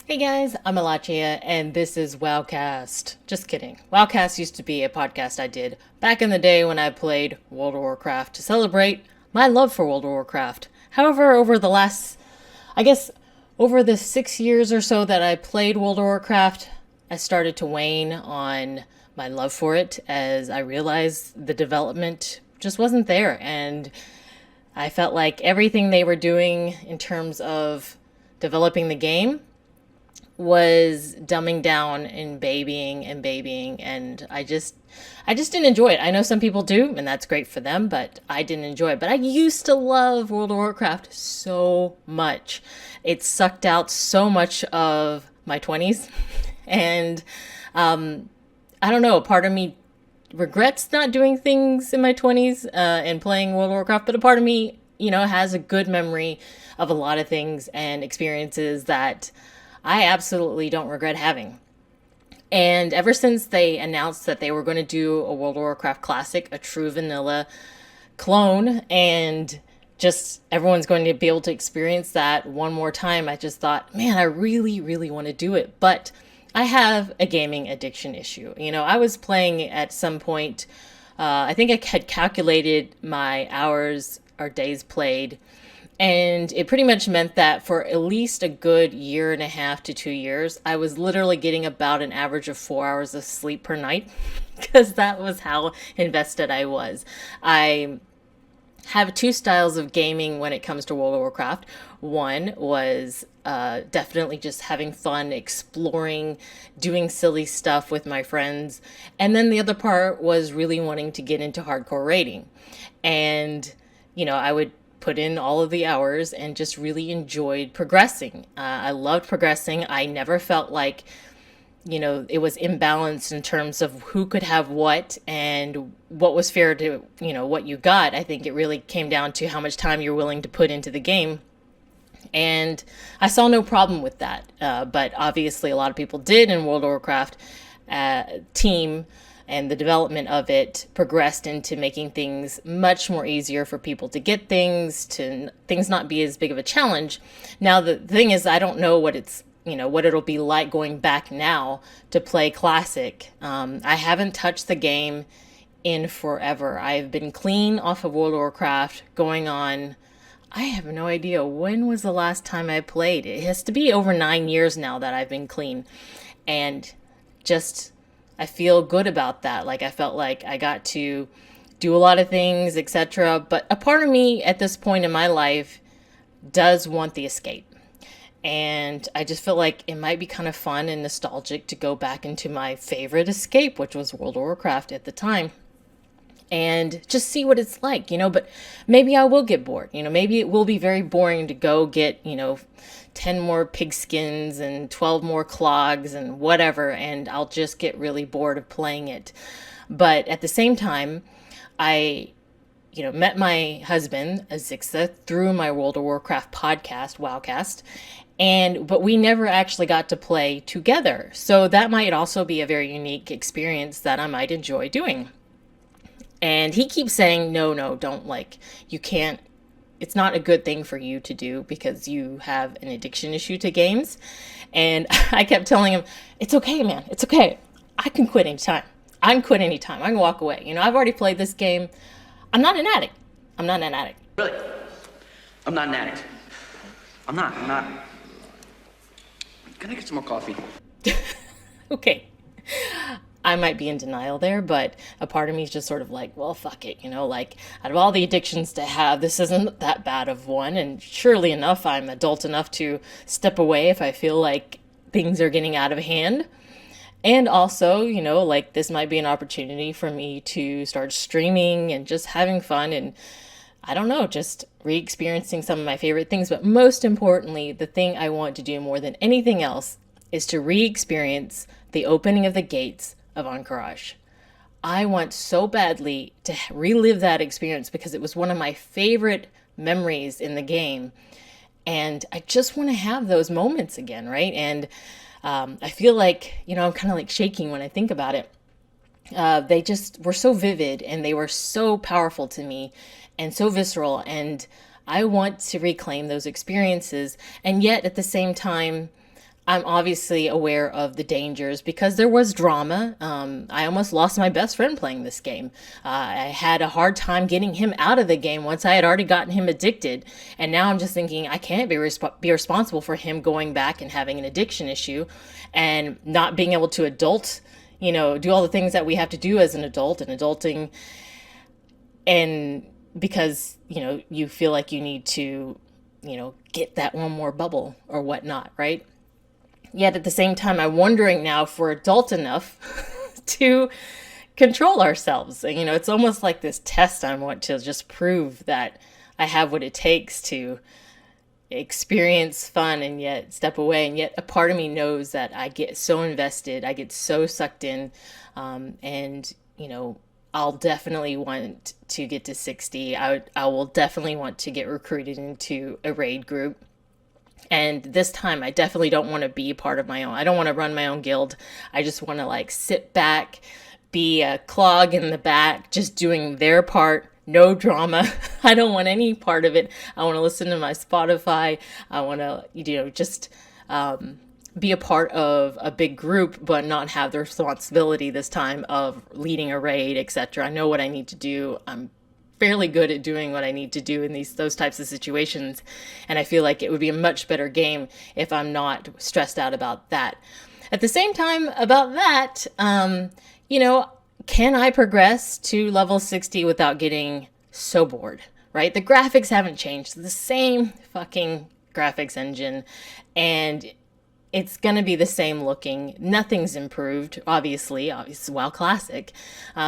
Hey guys, I'm Alachia, and this is WoWcast. Just kidding. WoWcast used to be a podcast I did back in the day when I played World of Warcraft to celebrate my love for World of Warcraft. However, I guess, over the 6 years or so that I played World of Warcraft, I started to wane on my love for it as I realized the development just wasn't there. And I felt like everything they were doing in terms of developing the game was dumbing down and babying, and I just didn't enjoy it. I know some people do, and that's great for them, but I didn't enjoy it. But I used to love World of Warcraft so much. It sucked out so much of my 20s. And I don't know, part of me regrets not doing things in my 20s and playing World of Warcraft, but a part of me, has a good memory of a lot of things and experiences that I absolutely don't regret having. And ever since they announced that they were going to do a World of Warcraft Classic, a true vanilla clone, and just everyone's going to be able to experience that one more time, I just thought, man, I really, really want to do it. But I have a gaming addiction issue. I was playing at some point, I think I had calculated my hours or days played, and it pretty much meant that for at least a good year and a half to 2 years, I was literally getting about an average of 4 hours of sleep per night because that was how invested I was. I have two styles of gaming when it comes to World of Warcraft. One was definitely just having fun, exploring, doing silly stuff with my friends. And then the other part was really wanting to get into hardcore raiding. And, I would put in all of the hours and just really enjoyed progressing. I loved progressing. I never felt like it was imbalanced in terms of who could have what and what was fair to, what you got. I think it really came down to how much time you're willing to put into the game. And I saw no problem with that. But obviously, a lot of people did in World of Warcraft. Team and the development of it progressed into making things much more easier for people to get things not be as big of a challenge. Now, the thing is, I don't know what it'll be like going back now to play Classic. I haven't touched the game in forever. I've been clean off of World of Warcraft going on. I have no idea when was the last time I played. It has to be over 9 years now that I've been clean. And just, I feel good about that. Like, I felt like I got to do a lot of things, etc. But a part of me at this point in my life does want the escape. And I just feel like it might be kind of fun and nostalgic to go back into my favorite escape, which was World of Warcraft at the time, and just see what it's like, But maybe I will get bored. Maybe it will be very boring to go get, 10 more pigskins and 12 more clogs and whatever, and I'll just get really bored of playing it. But at the same time, I met my husband, Azixa, through my World of Warcraft podcast, WoWcast, but we never actually got to play together. So that might also be a very unique experience that I might enjoy doing. And he keeps saying, no, don't, you can't, it's not a good thing for you to do because you have an addiction issue to games. And I kept telling him, it's okay, man, it's okay. I can quit anytime. I can quit anytime. I can walk away. I've already played this game. I'm not an addict. I'm not an addict. Really? I'm not an addict. I'm not. Can I get some more coffee? Okay. I might be in denial there, but a part of me is just sort of like, well, fuck it, out of all the addictions to have, this isn't that bad of one. And surely enough, I'm adult enough to step away if I feel like things are getting out of hand. And also, this might be an opportunity for me to start streaming and just having fun and, I don't know, just re-experiencing some of my favorite things. But most importantly, the thing I want to do more than anything else is to re-experience the opening of the gates of Ahn'Qiraj. I want so badly to relive that experience because it was one of my favorite memories in the game. And I just want to have those moments again, right? And I feel like, I'm kind of like shaking when I think about it. They just were so vivid and they were so powerful to me and so visceral. And I want to reclaim those experiences. And yet at the same time, I'm obviously aware of the dangers because there was drama. I almost lost my best friend playing this game. I had a hard time getting him out of the game once I had already gotten him addicted. And now I'm just thinking I can't be responsible for him going back and having an addiction issue and not being able to do all the things that we have to do as an adult and adulting. And because, you feel like you need to, get that one more bubble or whatnot, right? Yet at the same time, I'm wondering now if we're adult enough to control ourselves. It's almost like this test I want to just prove that I have what it takes to experience fun and yet step away. And yet a part of me knows that I get so invested, I get so sucked in. And I'll definitely want to get to 60. I will definitely want to get recruited into a raid group. And this time, I definitely don't want to be part of my own. I don't want to run my own guild. I just want to sit back, be a clog in the back, just doing their part. No drama. I don't want any part of it. I want to listen to my Spotify. I want to, just be a part of a big group, but not have the responsibility this time of leading a raid, etc. I know what I need to do. I'm fairly good at doing what I need to do in those types of situations, and I feel like it would be a much better game if I'm not stressed out about that. At the same time, about that, can I progress to level 60 without getting so bored, right? The graphics haven't changed. The same fucking graphics engine, and it's going to be the same looking. Nothing's improved, obviously. It's WoW Classic.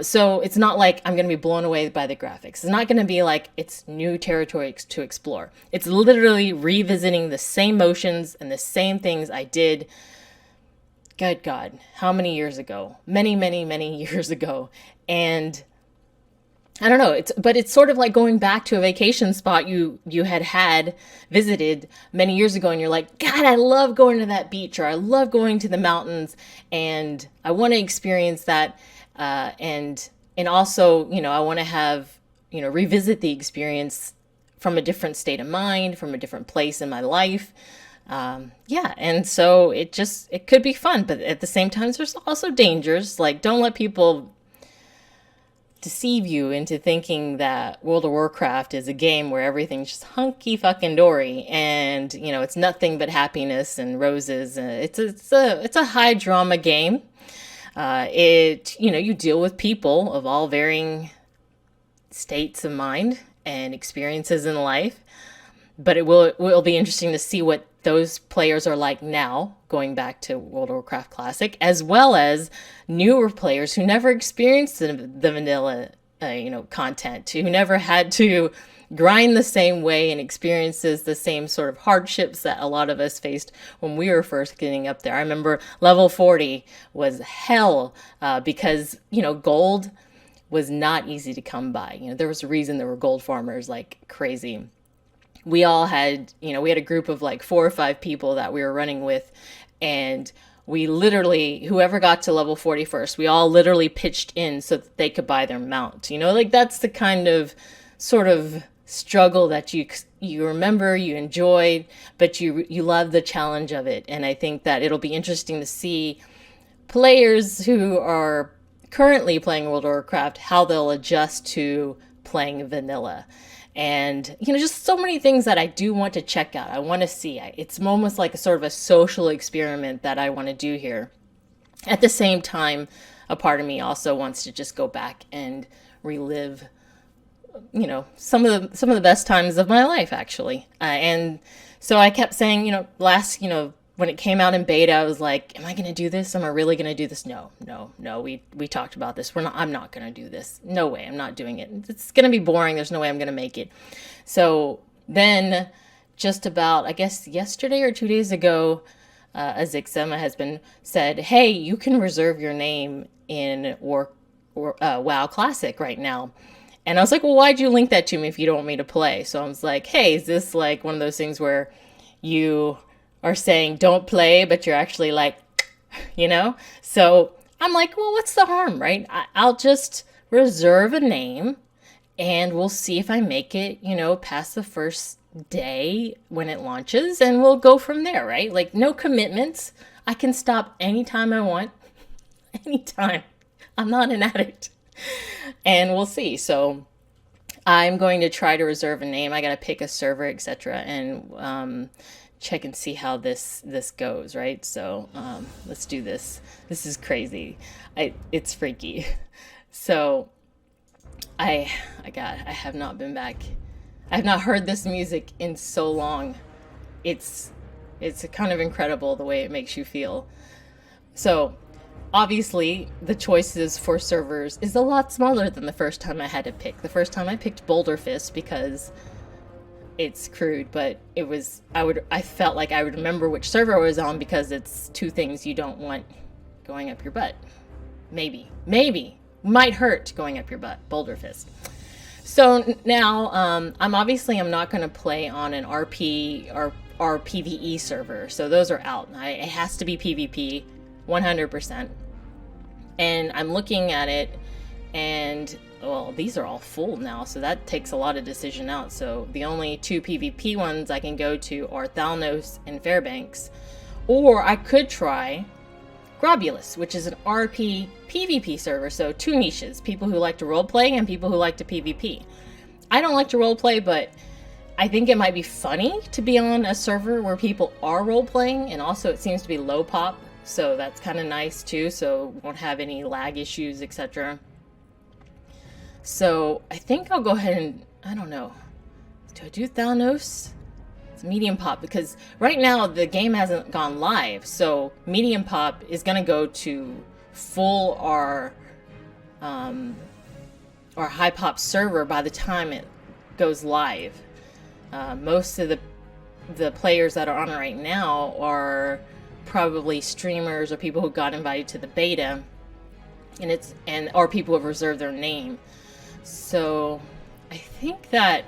So it's not like I'm going to be blown away by the graphics. It's not going to be like it's new territory to explore. It's literally revisiting the same motions and the same things I did, good God, how many years ago? Many, many, many years ago. And I don't know. It's sort of like going back to a vacation spot you had visited many years ago, and you're like, God, I love going to that beach, or I love going to the mountains, and I want to experience that, and also, I want to have, revisit the experience from a different state of mind, from a different place in my life. And so it could be fun, but at the same time, there's also dangers. Like, don't let people deceive you into thinking that World of Warcraft is a game where everything's just hunky fucking dory and it's nothing but happiness and roses. It's a high drama game. You deal with people of all varying states of mind and experiences in life, but it will be interesting to see what those players are like now, going back to World of Warcraft Classic, as well as newer players who never experienced the vanilla, content, who never had to grind the same way and experiences the same sort of hardships that a lot of us faced when we were first getting up there. I remember level 40 was hell because, gold was not easy to come by. There was a reason there were gold farmers like crazy. We all had, we had a group of like 4 or 5 people that we were running with, and we literally, whoever got to level 40 first, we all literally pitched in so that they could buy their mount. That's the kind of sort of struggle that you remember, you enjoyed, but you love the challenge of it. And I think that it'll be interesting to see players who are currently playing World of Warcraft, how they'll adjust to playing vanilla. And, just so many things that I do want to check out. I want to see. It's almost like a sort of a social experiment that I want to do here. At the same time, a part of me also wants to just go back and relive, some of the best times of my life, actually. And so I kept saying, last, when it came out in beta, I was like, am I going to do this? Am I really going to do this? No. We talked about this. I'm not going to do this. No way. I'm not doing it. It's going to be boring. There's no way I'm going to make it. So then just about, I guess, yesterday or 2 days ago, Azixa, my husband, said, hey, you can reserve your name in WoW Classic right now. And I was like, well, why'd you link that to me if you don't want me to play? So I was like, hey, is this like one of those things where you are saying don't play, but you're actually like, So I'm like, well, what's the harm, right? I'll just reserve a name and we'll see if I make it, past the first day when it launches, and we'll go from there, right? Like, no commitments. I can stop anytime I want, anytime. I'm not an addict. And we'll see. So I'm going to try to reserve a name. I got to pick a server, etc., and check and see how this goes, right? So let's do this. This is crazy. It's freaky. So I have not been back. I have not heard this music in so long. It's kind of incredible the way it makes you feel. So obviously the choices for servers is a lot smaller than the first time I had to pick. The first time I picked Boulder Fist because it's crude, but I felt like I would remember which server I was on because it's two things you don't want going up your butt. Maybe might hurt going up your butt. Boulder Fist. So now I'm not going to play on an RP or PvE server. So those are out. It has to be PvP 100%. And I'm looking at it, and well, these are all full now, so that takes a lot of decision out. So the only two PvP ones I can go to are Thalnos and Fairbanks, or I could try Grobulus, which is an RP PvP server. So two niches: people who like to roleplay and people who like to PvP. I don't like to roleplay, but I think it might be funny to be on a server where people are roleplaying, and also it seems to be low pop. So that's kind of nice too, so won't have any lag issues, etc. So I think I'll go ahead and, I don't know, do I do Thanos? It's medium pop, because right now the game hasn't gone live, so medium pop is going to go to full or high pop server by the time it goes live. Most of the players that are on it right now are probably streamers or people who got invited to the beta, or people who have reserved their name. So I think that,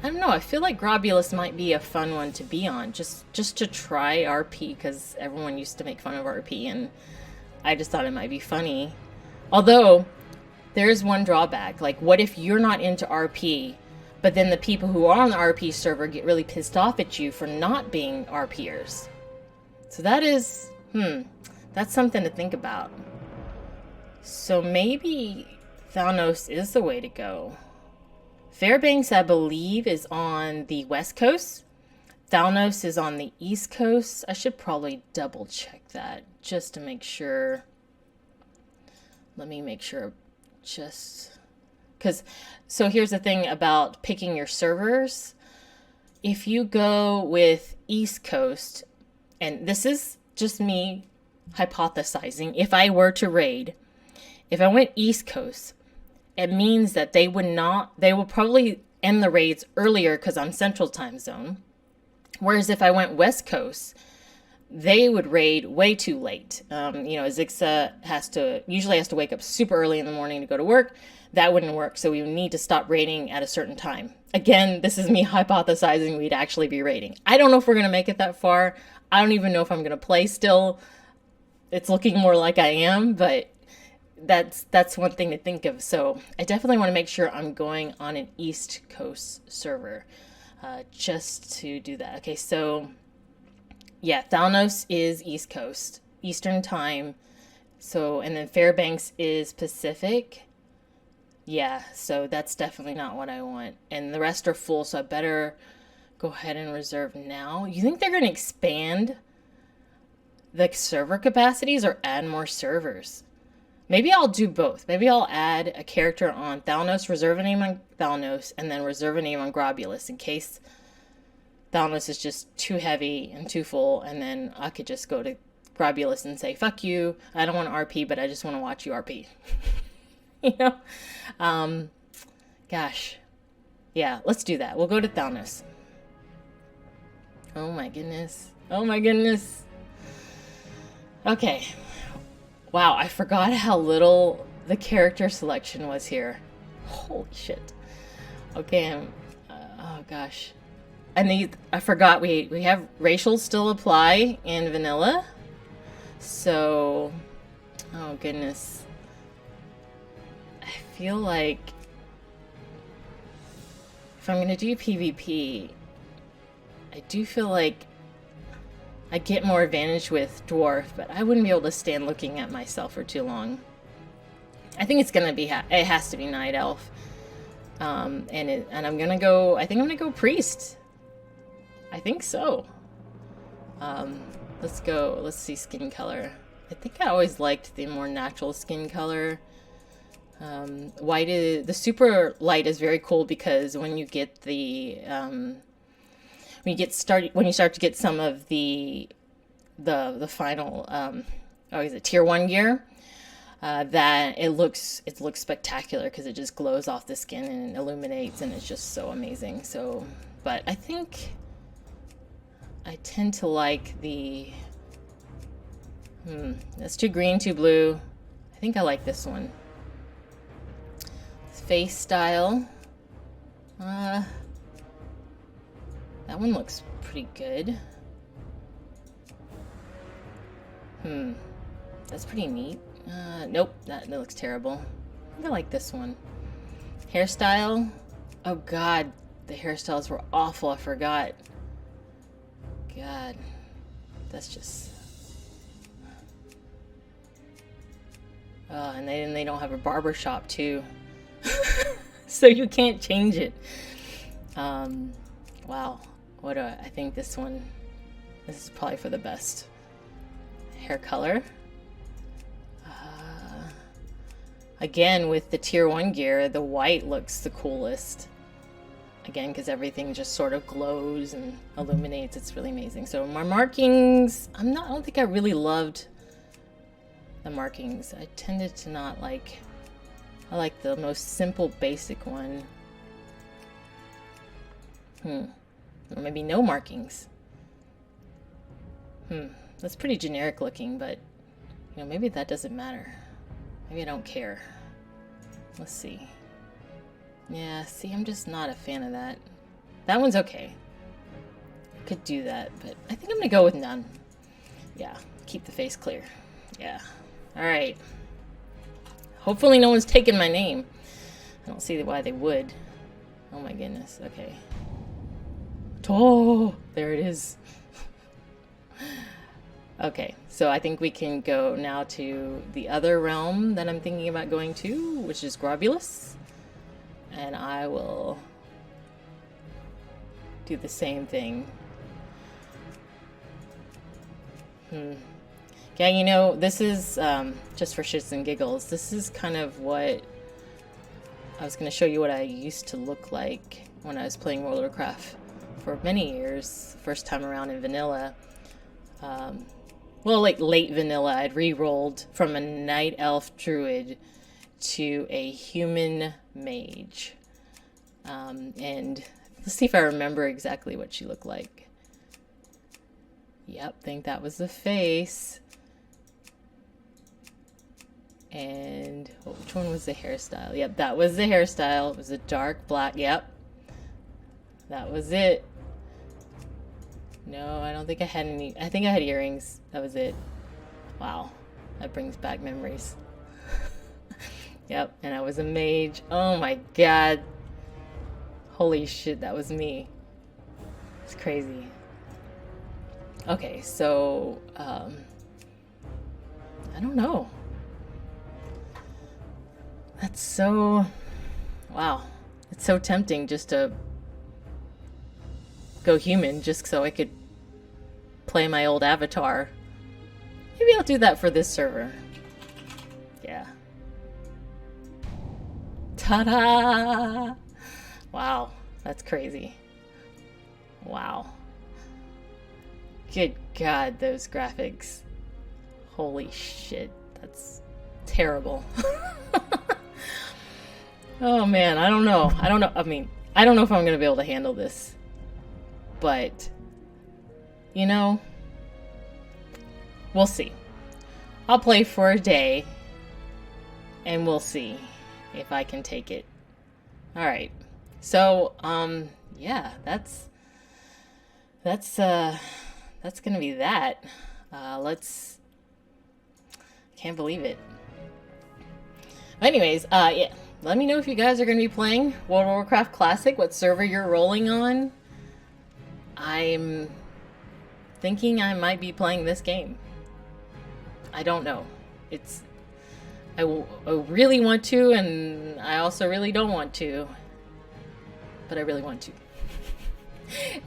I don't know, I feel like Grobulus might be a fun one to be on, just to try RP, because everyone used to make fun of RP and I just thought it might be funny. Although there's one drawback. Like, what if you're not into RP, but then the people who are on the RP server get really pissed off at you for not being RPers? So that is, that's something to think about. So maybe Thanos is the way to go. Fairbanks, I believe, is on the west coast. Thanos is on the east coast. I should probably double check that just to make sure. Let me make sure, just because. So here's the thing about picking your servers. If you go with east coast, and this is just me hypothesizing, if I were to raid, if I went east coast, it means that they will probably end the raids earlier because I'm central time zone. Whereas if I went west coast, they would raid way too late. Zixa usually has to wake up super early in the morning to go to work. That wouldn't work. So we would need to stop raiding at a certain time. Again, this is me hypothesizing we'd actually be raiding. I don't know if we're going to make it that far. I don't even know if I'm going to play still. It's looking more like I am, but that's one thing to think of. So I definitely want to make sure I'm going on an East Coast server just to do that. Okay, so yeah, Thalnos is East Coast, Eastern time. So, and then Fairbanks is Pacific. Yeah, so that's definitely not what I want. And the rest are full, so I better go ahead and reserve now. You think they're going to expand the server capacities or add more servers? Maybe I'll do both. Maybe I'll add a character on Thalnos, reserve a name on Thalnos, and then reserve a name on Grobulus in case Thalnos is just too heavy and too full, and then I could just go to Grobulus and say, fuck you, I don't want to RP, but I just want to watch you RP. You know? Gosh. Yeah, let's do that. We'll go to Thalnos. Oh my goodness. Oh my goodness. Okay. Wow, I forgot how little the character selection was here. Holy shit. Okay, oh gosh. I forgot we have racial still apply in vanilla. So, oh goodness. I feel like if I'm going to do PvP, I do feel like I get more advantage with dwarf, but I wouldn't be able to stand looking at myself for too long. I think it's gonna be it has to be night elf, and I'm gonna go. I think I'm gonna go priest. I think so. Let's go. Let's see skin color. I think I always liked the more natural skin color. The super light is very cool because when you get the when you start to get some of the final is it tier 1 gear, that it looks spectacular because it just glows off the skin and illuminates, and it's just so amazing. So, but I think I tend to like the that's too green, too blue. I think I like this one. Face style. That one looks pretty good. That's pretty neat. Nope, that looks terrible. I think I like this one. Hairstyle. Oh god, the hairstyles were awful. I forgot. God, that's just. And they don't have a barber shop too, so you can't change it. Wow. What do I think this one? This is probably for the best. Hair color. Again, with the tier 1 gear, the white looks the coolest. Again, because everything just sort of glows and illuminates. It's really amazing. So my markings, I don't think I really loved the markings. I tended to not like. I like the most simple, basic one. Or maybe no markings. That's pretty generic looking, but you know, maybe that doesn't matter. Maybe I don't care. Let's see. Yeah, see, I'm just not a fan of that. That one's okay. I could do that, but I think I'm gonna go with none. Yeah, keep the face clear. Yeah. Alright. Hopefully no one's taken my name. I don't see why they would. Oh my goodness. Okay. Oh, there it is. Okay, so I think we can go now to the other realm that I'm thinking about going to, which is Grobulus. And I will do the same thing. Yeah, you know, this is, just for shits and giggles, this is kind of what I was going to show you what I used to look like when I was playing World of Warcraft for many years. First time around in vanilla. Well, like late vanilla, I'd re-rolled from a night elf druid to a human mage. And let's see if I remember exactly what she looked like. Yep, think that was the face. And which one was the hairstyle? Yep, that was the hairstyle. It was a dark black. Yep, that was it. No, I don't think I had any. I think I had earrings. That was it. Wow, that brings back memories. Yep, and I was a mage. Oh my god. Holy shit, that was me. It's crazy. Okay, so I don't know. That's so, wow. It's so tempting just to go human just so I could play my old avatar. Maybe I'll do that for this server. Yeah. Ta-da! Wow, that's crazy. Wow. Good God, those graphics. Holy shit, that's terrible. Oh man, I don't know. I mean, I don't know if I'm gonna be able to handle this. But, you know, we'll see. I'll play for a day, and we'll see if I can take it. Alright. So, yeah, that's gonna be that. Can't believe it. Anyways, yeah, let me know if you guys are going to be playing World of Warcraft Classic, what server you're rolling on. I'm thinking I might be playing this game. I don't know. I really want to, and I also really don't want to. But I really want to.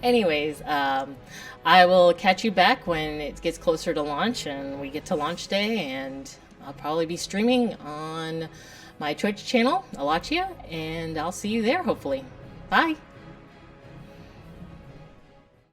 Anyways, I will catch you back when it gets closer to launch and we get to launch day, and I'll probably be streaming on my Twitch channel, Alachia, and I'll see you there, hopefully. Bye!